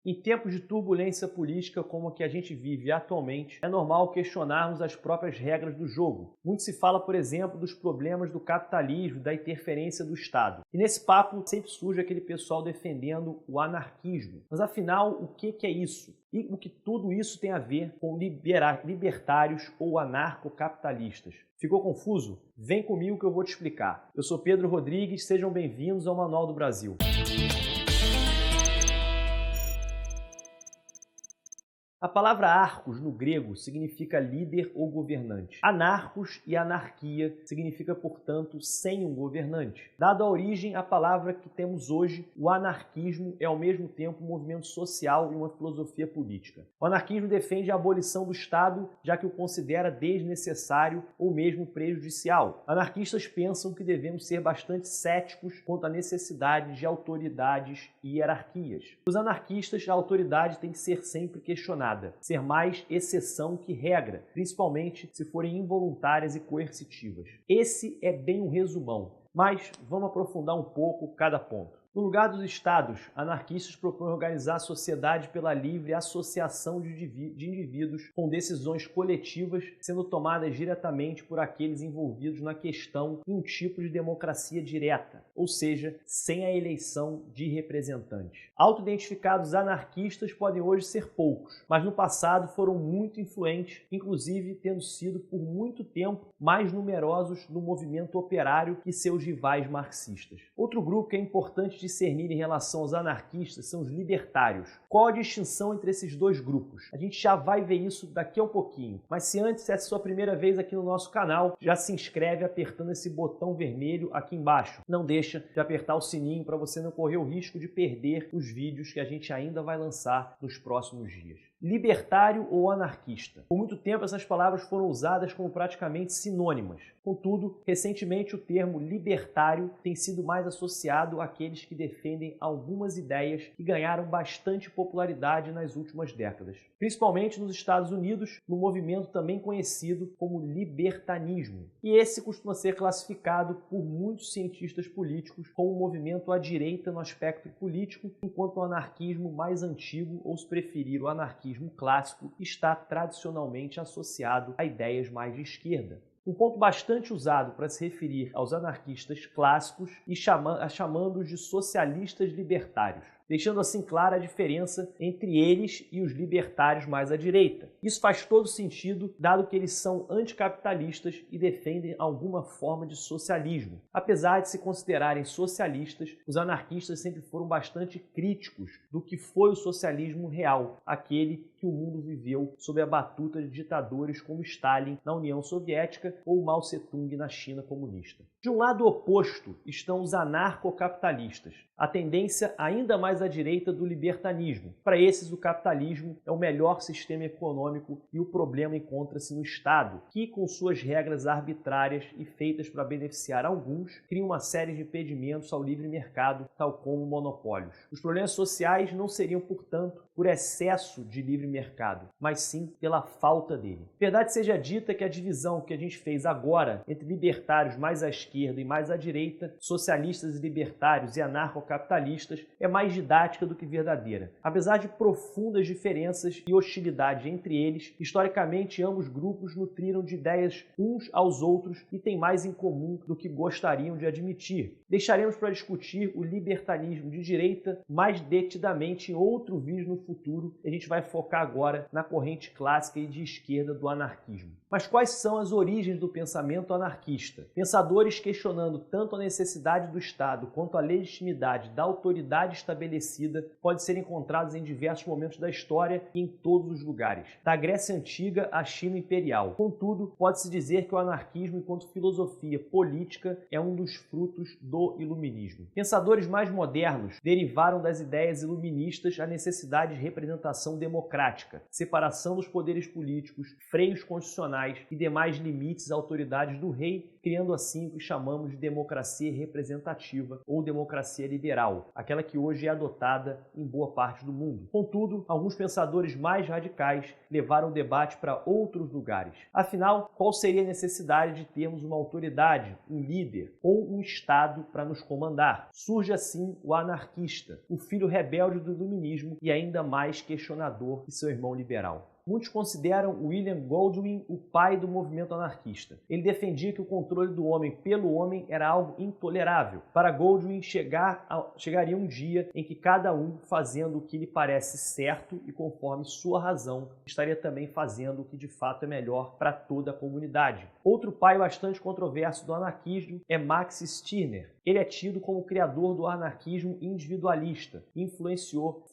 Em tempos de turbulência política como a que a gente vive atualmente, é normal questionarmos as próprias regras do jogo. Muito se fala, por exemplo, dos problemas do capitalismo, da interferência do Estado. E nesse papo sempre surge aquele pessoal defendendo o anarquismo. Mas afinal, o que é isso? E o que tudo isso tem a ver com libertários ou anarcocapitalistas? Ficou confuso? Vem comigo que eu vou te explicar. Eu sou Pedro Rodrigues, sejam bem-vindos ao Manual do Brasil. A palavra arcos no grego significa líder ou governante. Anarcos e anarquia significa, portanto, sem um governante. Dado a origem à palavra que temos hoje, o anarquismo é ao mesmo tempo um movimento social e uma filosofia política. O anarquismo defende a abolição do Estado, já que o considera desnecessário ou mesmo prejudicial. Anarquistas pensam que devemos ser bastante céticos quanto à necessidade de autoridades e hierarquias. Os anarquistas, a autoridade tem que ser sempre questionada, ser mais exceção que regra, principalmente se forem involuntárias e coercitivas. Esse é bem um resumão, mas vamos aprofundar um pouco cada ponto. No lugar dos estados, anarquistas propõem organizar a sociedade pela livre associação de indivíduos com decisões coletivas sendo tomadas diretamente por aqueles envolvidos na questão em um tipo de democracia direta, ou seja, sem a eleição de representantes. Auto-identificados anarquistas podem hoje ser poucos, mas no passado foram muito influentes, inclusive tendo sido por muito tempo mais numerosos no movimento operário que seus rivais marxistas. Outro grupo que é importante discernir em relação aos anarquistas são os libertários. Qual a distinção entre esses dois grupos? A gente já vai ver isso daqui a um pouquinho. Mas se antes é a sua primeira vez aqui no nosso canal, já se inscreve apertando esse botão vermelho aqui embaixo. Não deixa de apertar o sininho para você não correr o risco de perder os vídeos que a gente ainda vai lançar nos próximos dias. Libertário ou anarquista. Por muito tempo essas palavras foram usadas como praticamente sinônimas. Contudo, recentemente o termo libertário tem sido mais associado àqueles que defendem algumas ideias que ganharam bastante popularidade nas últimas décadas. Principalmente nos Estados Unidos, no movimento também conhecido como libertanismo. E esse costuma ser classificado por muitos cientistas políticos como um movimento à direita no aspecto político, enquanto o anarquismo mais antigo, ou se preferir o anarquismo clássico, está tradicionalmente associado a ideias mais de esquerda. Um ponto bastante usado para se referir aos anarquistas clássicos e chamando-os de socialistas libertários, deixando assim clara a diferença entre eles e os libertários mais à direita. Isso faz todo sentido, dado que eles são anticapitalistas e defendem alguma forma de socialismo. Apesar de se considerarem socialistas, os anarquistas sempre foram bastante críticos do que foi o socialismo real, aquele que o mundo viveu sob a batuta de ditadores como Stalin na União Soviética ou Mao Tse-tung na China comunista. De um lado oposto estão os anarcocapitalistas, a tendência ainda mais à direita do libertanismo. Para esses, o capitalismo é o melhor sistema econômico e o problema encontra-se no Estado, que, com suas regras arbitrárias e feitas para beneficiar alguns, cria uma série de impedimentos ao livre mercado, tal como monopólios. Os problemas sociais não seriam, portanto, por excesso de livre mercado, mas sim pela falta dele. Verdade seja dita que a divisão que a gente fez agora entre libertários mais à esquerda e mais à direita, socialistas e libertários e anarcocapitalistas, é mais didática do que verdadeira. Apesar de profundas diferenças e hostilidade entre eles, historicamente ambos grupos nutriram de ideias uns aos outros e têm mais em comum do que gostariam de admitir. Deixaremos para discutir o libertarismo de direita mais detidamente em outro vídeo no futuro, e a gente vai focar agora na corrente clássica e de esquerda do anarquismo. Mas quais são as origens do pensamento anarquista? Pensadores questionando tanto a necessidade do Estado quanto a legitimidade da autoridade estabelecida podem ser encontrados em diversos momentos da história e em todos os lugares, da Grécia Antiga à China Imperial. Contudo, pode-se dizer que o anarquismo, enquanto filosofia política, é um dos frutos do iluminismo. Pensadores mais modernos derivaram das ideias iluministas a necessidade de representação democrática, separação dos poderes políticos, freios constitucionais e demais limites à autoridade do rei, criando assim o que chamamos de democracia representativa ou democracia liberal, aquela que hoje é adotada em boa parte do mundo. Contudo, alguns pensadores mais radicais levaram o debate para outros lugares. Afinal, qual seria a necessidade de termos uma autoridade, um líder ou um Estado para nos comandar? Surge assim o anarquista, o filho rebelde do iluminismo e ainda mais questionador que seu irmão liberal. Muitos consideram William Goldwyn o pai do movimento anarquista. Ele defendia que o controle do homem pelo homem era algo intolerável. Para Goldwyn, chegaria um dia em que cada um, fazendo o que lhe parece certo e conforme sua razão, estaria também fazendo o que de fato é melhor para toda a comunidade. Outro pai bastante controverso do anarquismo é Max Stirner. Ele é tido como o criador do anarquismo individualista e influenciou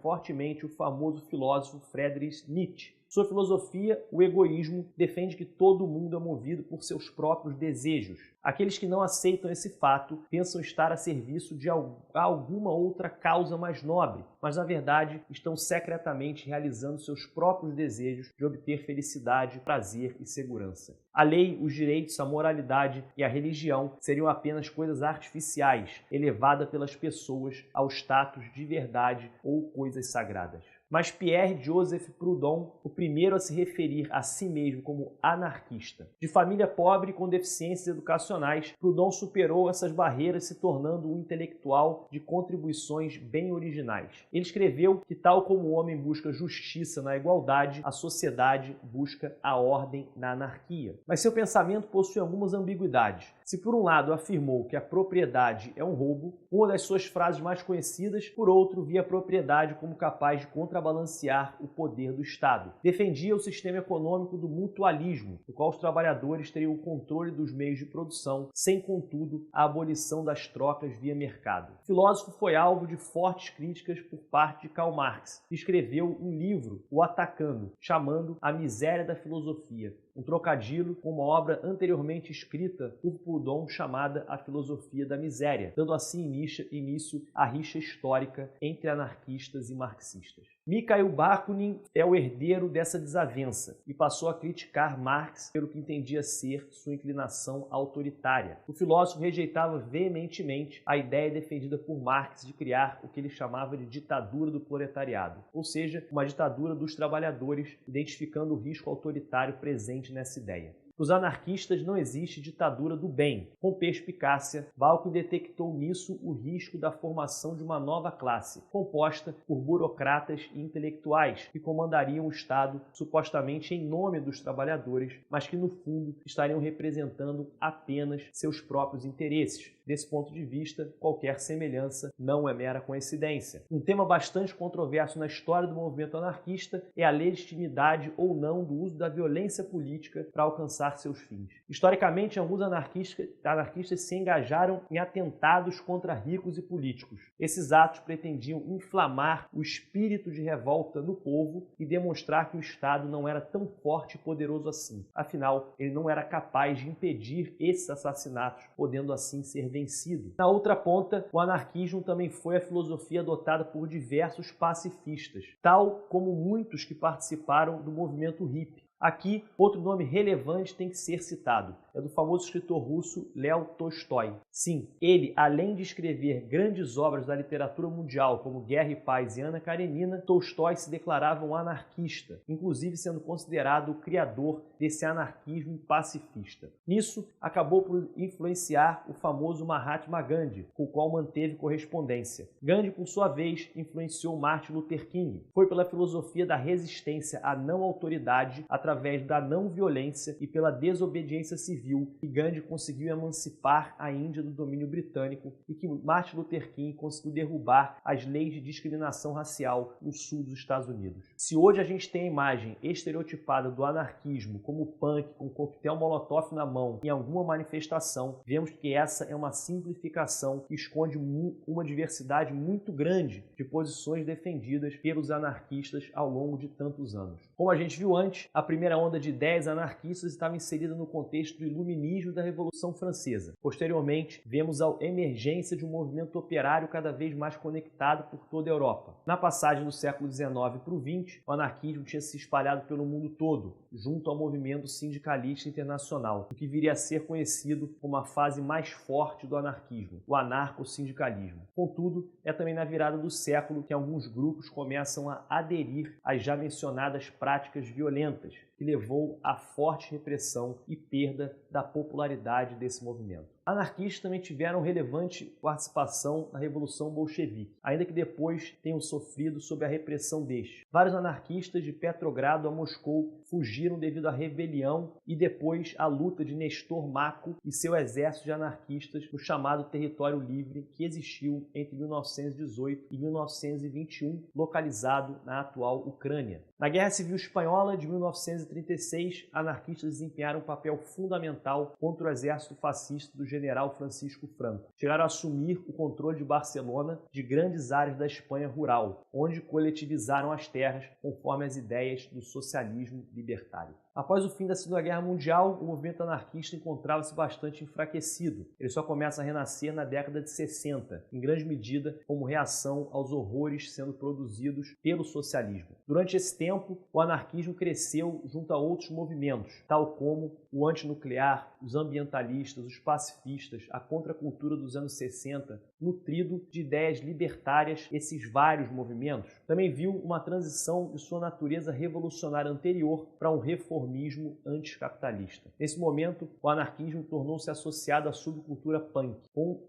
fortemente o famoso filósofo Friedrich Nietzsche. Sua filosofia, o egoísmo, defende que todo mundo é movido por seus próprios desejos. Aqueles que não aceitam esse fato pensam estar a serviço de alguma outra causa mais nobre, mas na verdade estão secretamente realizando seus próprios desejos de obter felicidade, prazer e segurança. A lei, os direitos, a moralidade e a religião seriam apenas coisas artificiais, elevadas pelas pessoas ao status de verdade ou coisas sagradas. Mas Pierre-Joseph Proudhon, o primeiro a se referir a si mesmo como anarquista. De família pobre com deficiências educacionais, Proudhon superou essas barreiras, se tornando um intelectual de contribuições bem originais. Ele escreveu que, tal como o homem busca justiça na igualdade, a sociedade busca a ordem na anarquia. Mas seu pensamento possui algumas ambiguidades. Se por um lado afirmou que a propriedade é um roubo, uma das suas frases mais conhecidas, por outro, via a propriedade como capaz de contrabalancear o poder do Estado. Defendia o sistema econômico do mutualismo, no qual os trabalhadores teriam o controle dos meios de produção, sem, contudo, a abolição das trocas via mercado. O filósofo foi alvo de fortes críticas por parte de Karl Marx, que escreveu um livro, O Atacando, chamando A Miséria da Filosofia, um trocadilho com uma obra anteriormente escrita por Proudhon chamada A Filosofia da Miséria, dando assim início à rixa histórica entre anarquistas e marxistas. Mikhail Bakunin é o herdeiro dessa desavença e passou a criticar Marx pelo que entendia ser sua inclinação autoritária. O filósofo rejeitava veementemente a ideia defendida por Marx de criar o que ele chamava de ditadura do proletariado, ou seja, uma ditadura dos trabalhadores, identificando o risco autoritário presente nessa ideia. Para os anarquistas não existe ditadura do bem. Com perspicácia, Bakunin detectou nisso o risco da formação de uma nova classe, composta por burocratas e intelectuais, que comandariam o Estado supostamente em nome dos trabalhadores, mas que no fundo estariam representando apenas seus próprios interesses. Desse ponto de vista, qualquer semelhança não é mera coincidência. Um tema bastante controverso na história do movimento anarquista é a legitimidade ou não do uso da violência política para alcançar seus fins. Historicamente, alguns anarquistas se engajaram em atentados contra ricos e políticos. Esses atos pretendiam inflamar o espírito de revolta no povo e demonstrar que o Estado não era tão forte e poderoso assim. Afinal, ele não era capaz de impedir esses assassinatos, podendo assim ser vencido. Na outra ponta, o anarquismo também foi a filosofia adotada por diversos pacifistas, tal como muitos que participaram do movimento hippie. Aqui, outro nome relevante tem que ser citado. É do famoso escritor russo Léo Tolstói. Sim, ele, além de escrever grandes obras da literatura mundial como Guerra e Paz e Ana Karenina, Tolstói se declarava um anarquista, inclusive sendo considerado o criador desse anarquismo pacifista. Nisso, acabou por influenciar o famoso Mahatma Gandhi, com o qual manteve correspondência. Gandhi, por sua vez, influenciou Martin Luther King. Foi pela filosofia da resistência à não autoridade, através da não violência e pela desobediência civil, que Gandhi conseguiu emancipar a Índia do domínio britânico e que Martin Luther King conseguiu derrubar as leis de discriminação racial no sul dos Estados Unidos. Se hoje a gente tem a imagem estereotipada do anarquismo como punk com coquetel molotov na mão em alguma manifestação, vemos que essa é uma simplificação que esconde uma diversidade muito grande de posições defendidas pelos anarquistas ao longo de tantos anos. Como a gente viu antes, a primeira primeira onda de ideias anarquistas estava inserida no contexto do iluminismo da Revolução Francesa. Posteriormente, vemos a emergência de um movimento operário cada vez mais conectado por toda a Europa. Na passagem do século XIX para o XX, o anarquismo tinha se espalhado pelo mundo todo, junto ao movimento sindicalista internacional, o que viria a ser conhecido como a fase mais forte do anarquismo, o anarcossindicalismo. Contudo, é também na virada do século que alguns grupos começam a aderir às já mencionadas práticas violentas, que levou à forte repressão e perda da popularidade desse movimento. Anarquistas também tiveram relevante participação na Revolução Bolchevique, ainda que depois tenham sofrido sob a repressão deste. Vários anarquistas de Petrogrado a Moscou fugiram devido à rebelião e depois à luta de Nestor Mako e seu exército de anarquistas no chamado Território Livre, que existiu entre 1918 e 1921, localizado na atual Ucrânia. Na Guerra Civil Espanhola de 1936, anarquistas desempenharam um papel fundamental contra o exército fascista do general Francisco Franco. Chegaram a assumir o controle de Barcelona, de grandes áreas da Espanha rural, onde coletivizaram as terras conforme as ideias do socialismo libertário. Após o fim da Segunda Guerra Mundial, o movimento anarquista encontrava-se bastante enfraquecido. Ele só começa a renascer na década de 60, em grande medida como reação aos horrores sendo produzidos pelo socialismo. Durante esse tempo, o anarquismo cresceu junto a outros movimentos, tal como o antinuclear, os ambientalistas, os pacifistas, a contracultura dos anos 60, nutrido de ideias libertárias. Esses vários movimentos também viu uma transição de sua natureza revolucionária anterior para um reformismo anticapitalista. Nesse momento, o anarquismo tornou-se associado à subcultura punk,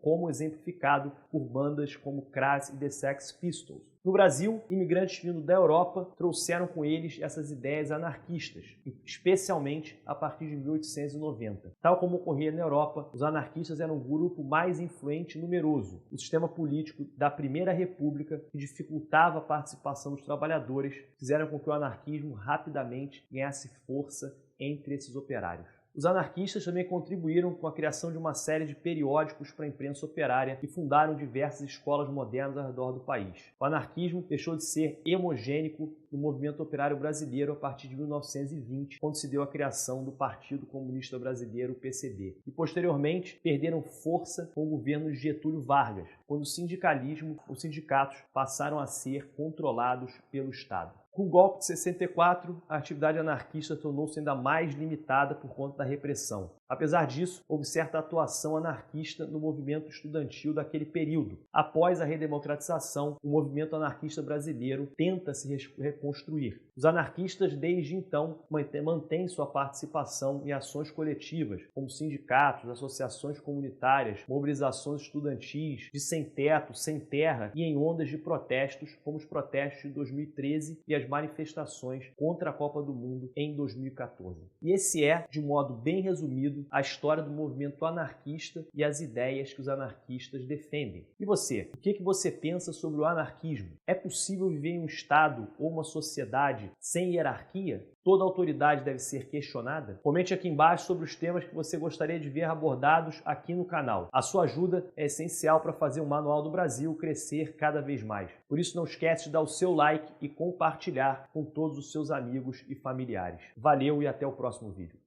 como exemplificado por bandas como Crass e The Sex Pistols. No Brasil, imigrantes vindo da Europa trouxeram com eles essas ideias anarquistas, especialmente a partir de 1890. Tal como ocorria na Europa, os anarquistas eram o grupo mais influente e numeroso. O sistema político da Primeira República, que dificultava a participação dos trabalhadores, fizeram com que o anarquismo rapidamente ganhasse força entre esses operários. Os anarquistas também contribuíram com a criação de uma série de periódicos para a imprensa operária e fundaram diversas escolas modernas ao redor do país. O anarquismo deixou de ser hemogênico no movimento operário brasileiro a partir de 1920, quando se deu a criação do Partido Comunista Brasileiro, PCB. E, posteriormente, perderam força com o governo de Getúlio Vargas, quando o sindicalismo, os sindicatos passaram a ser controlados pelo Estado. Com o golpe de 64, a atividade anarquista tornou-se ainda mais limitada por conta da repressão. Apesar disso, houve certa atuação anarquista no movimento estudantil daquele período. Após a redemocratização, o movimento anarquista brasileiro tenta se reconstruir. Os anarquistas, desde então, mantêm sua participação em ações coletivas, como sindicatos, associações comunitárias, mobilizações estudantis, de sem-teto, sem terra e em ondas de protestos, como os protestos de 2013 e as manifestações contra a Copa do Mundo em 2014. E esse é, de modo bem resumido, a história do movimento anarquista e as ideias que os anarquistas defendem. E você? O que você pensa sobre o anarquismo? É possível viver em um Estado ou uma sociedade sem hierarquia? Toda autoridade deve ser questionada? Comente aqui embaixo sobre os temas que você gostaria de ver abordados aqui no canal. A sua ajuda é essencial para fazer o Manual do Brasil crescer cada vez mais. Por isso não esquece de dar o seu like e compartilhar com todos os seus amigos e familiares. Valeu e até o próximo vídeo.